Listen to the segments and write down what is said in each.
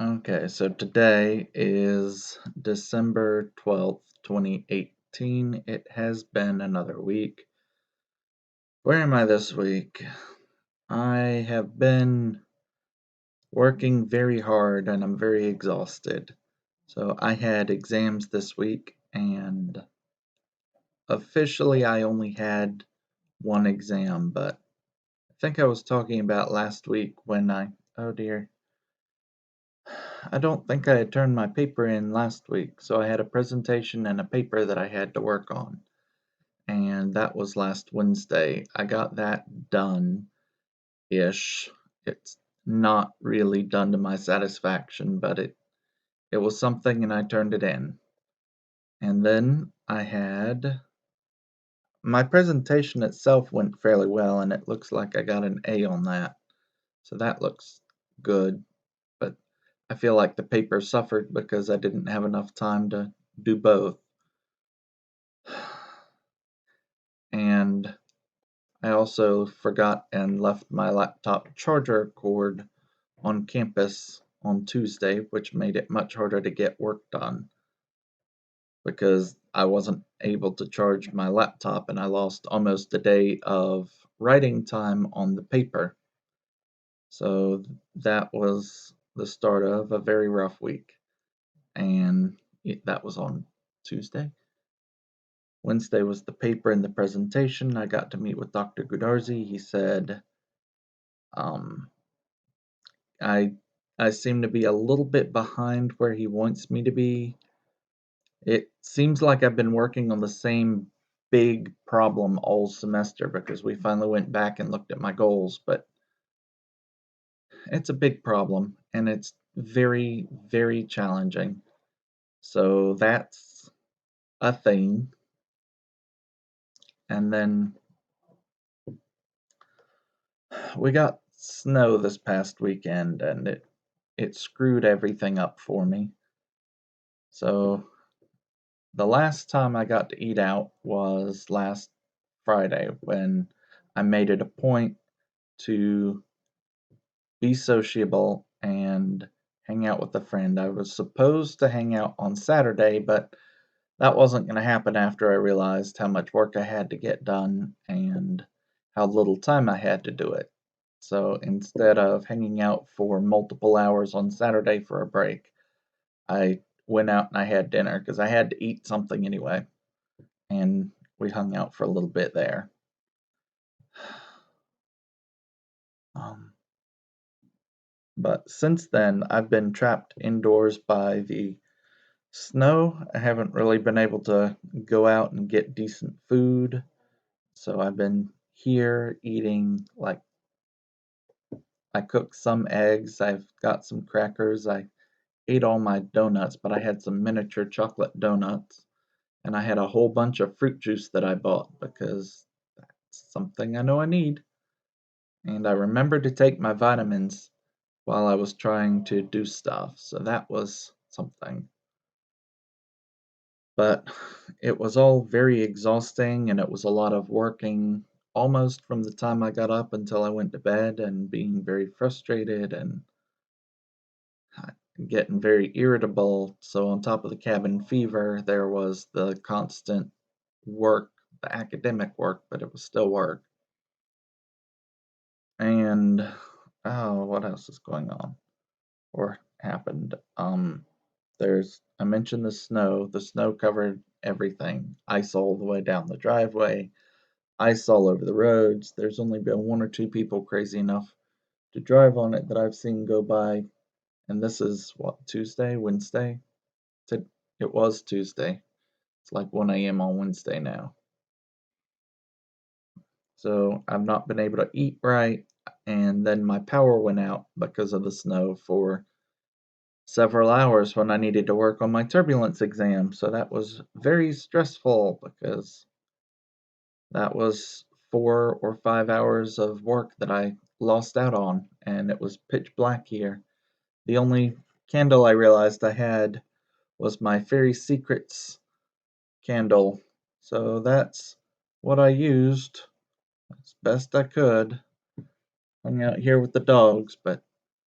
Okay, so today is December 12th, 2018. It has been another week. Where am I this week? I have been working very hard and I'm very exhausted. So I had exams this week, and officially I only had one exam, but I think I was talking about last week when oh dear, I don't think I had turned my paper in last week, so I had a presentation and a paper that I had to work on, and that was last Wednesday. I got that done ish. It's not really done to my satisfaction, but it was something and I turned it in. And then I had my presentation itself went fairly well, and it looks like I got an A on that. So that looks good, but I feel like the paper suffered because I didn't have enough time to do both. And I also forgot and left my laptop charger cord on campus on Tuesday, which made it much harder to get work done because I wasn't able to charge my laptop and I lost almost a day of writing time on the paper. So that was the start of a very rough week. And that was on Tuesday. Wednesday was the paper and the presentation. I got to meet with Dr. Gudarzi. He said, um, I I seem to be a little bit behind where he wants me to be. It seems like I've been working on the same big problem all semester because we finally went back and looked at my goals, but it's a big problem and it's very, very challenging. So that's a thing. And then we got snow this past weekend and it screwed everything up for me. So the last time I got to eat out was last Friday when I made it a point to be sociable and hang out with a friend. I was supposed to hang out on Saturday, but that wasn't going to happen after I realized how much work I had to get done and how little time I had to do it. So instead of hanging out for multiple hours on Saturday for a break, I went out and I had dinner because I had to eat something anyway. And we hung out for a little bit there. Um, but since then, I've been trapped indoors by the snow. I haven't really been able to go out and get decent food. So I've been here eating, like, I cooked some eggs, I've got some crackers, I ate all my donuts, but I had some miniature chocolate donuts, and I had a whole bunch of fruit juice that I bought because that's something I know I need. And I remembered to take my vitamins while I was trying to do stuff, so that was something. But it was all very exhausting and it was a lot of working almost from the time I got up until I went to bed and being very frustrated and getting very irritable. So, on top of the cabin fever, there was the constant work, the academic work, but it was still work. And oh, what else is going on or happened? I mentioned the snow. The snow covered everything. Ice all the way down the driveway, ice all over the roads. There's only been one or two people crazy enough to drive on it that I've seen go by. And this is what, Tuesday, Wednesday? It was Tuesday. It's like 1 a.m. on Wednesday now. So I've not been able to eat right. And then my power went out because of the snow for several hours when I needed to work on my turbulence exam. So that was very stressful because that was 4 or 5 hours of work that I lost out on, and it was pitch black here. The only candle I realized I had was my Fairy Secrets candle, so that's what I used as best I could. Hung out here with the dogs, but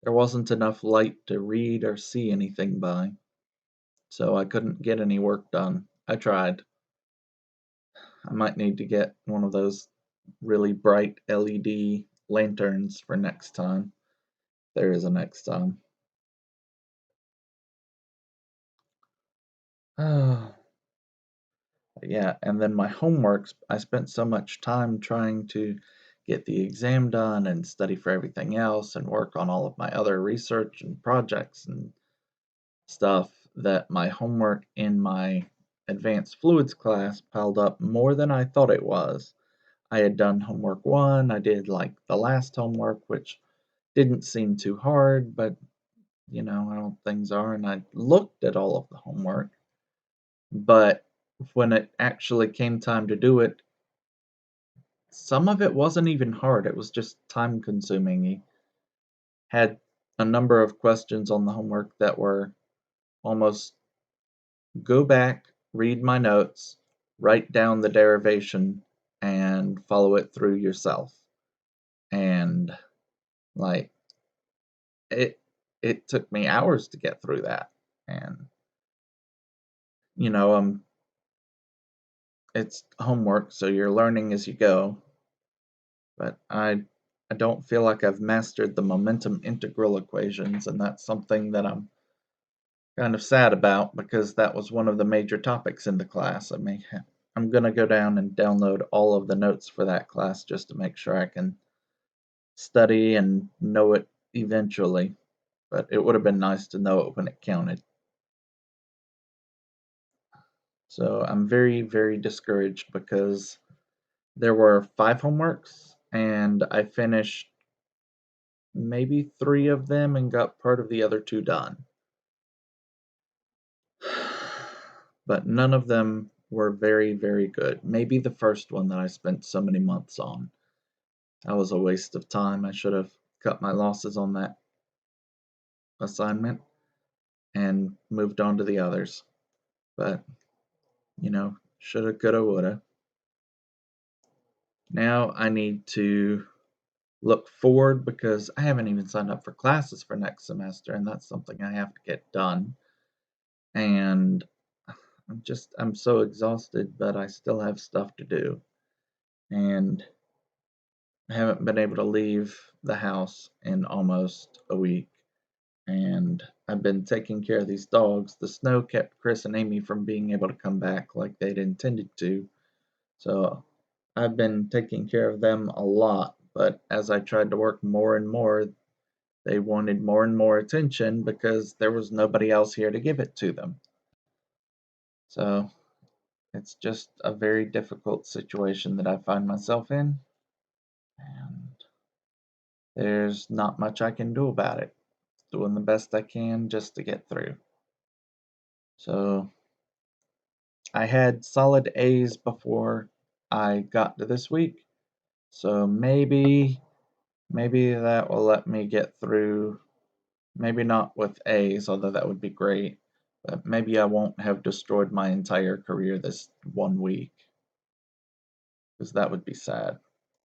There wasn't enough light to read or see anything by, so I couldn't get any work done. I tried. I might need to get one of those really bright LED lanterns for next time. There is a next time. Oh, yeah, and then my homeworks, I spent so much time trying to get the exam done and study for everything else and work on all of my other research and projects and stuff that my homework in my advanced fluids class piled up more than I thought it was. I had done homework one, I did like the last homework, which didn't seem too hard, but how things are, and I looked at all of the homework, but when it actually came time to do it, some of it wasn't even hard, it was just time consuming. He had a number of questions on the homework that were almost go back, read my notes, write down the derivation, and follow it through yourself. And like it it took me hours to get through that. And you know, um it's homework, so you're learning as you go, but I don't feel like I've mastered the momentum integral equations, and that's something that I'm kind of sad about because that was one of the major topics in the class. I'm gonna go down and download all of the notes for that class just to make sure I can study and know it eventually. But it would have been nice to know it when it counted. So I'm very, very discouraged because there were 5 homeworks and I finished maybe 3 of them and got part of the other 2 done. But none of them were very, very good. Maybe the first one that I spent so many months on. That was a waste of time. I should have cut my losses on that assignment and moved on to the others. But, shoulda, coulda, woulda. Now I need to look forward because I haven't even signed up for classes for next semester, and that's something I have to get done. And I'm so exhausted, but I still have stuff to do. And I haven't been able to leave the house in almost a week. And I've been taking care of these dogs. The snow kept Chris and Amy from being able to come back like they'd intended to. So I've been taking care of them a lot. But as I tried to work more and more, they wanted more and more attention because there was nobody else here to give it to them. So it's just a very difficult situation that I find myself in, and there's not much I can do about it. Doing the best I can just to get through. So I had solid A's before I got to this week, so maybe that will let me get through. Maybe not with A's, although that would be great. But maybe I won't have destroyed my entire career this one week, because that would be sad.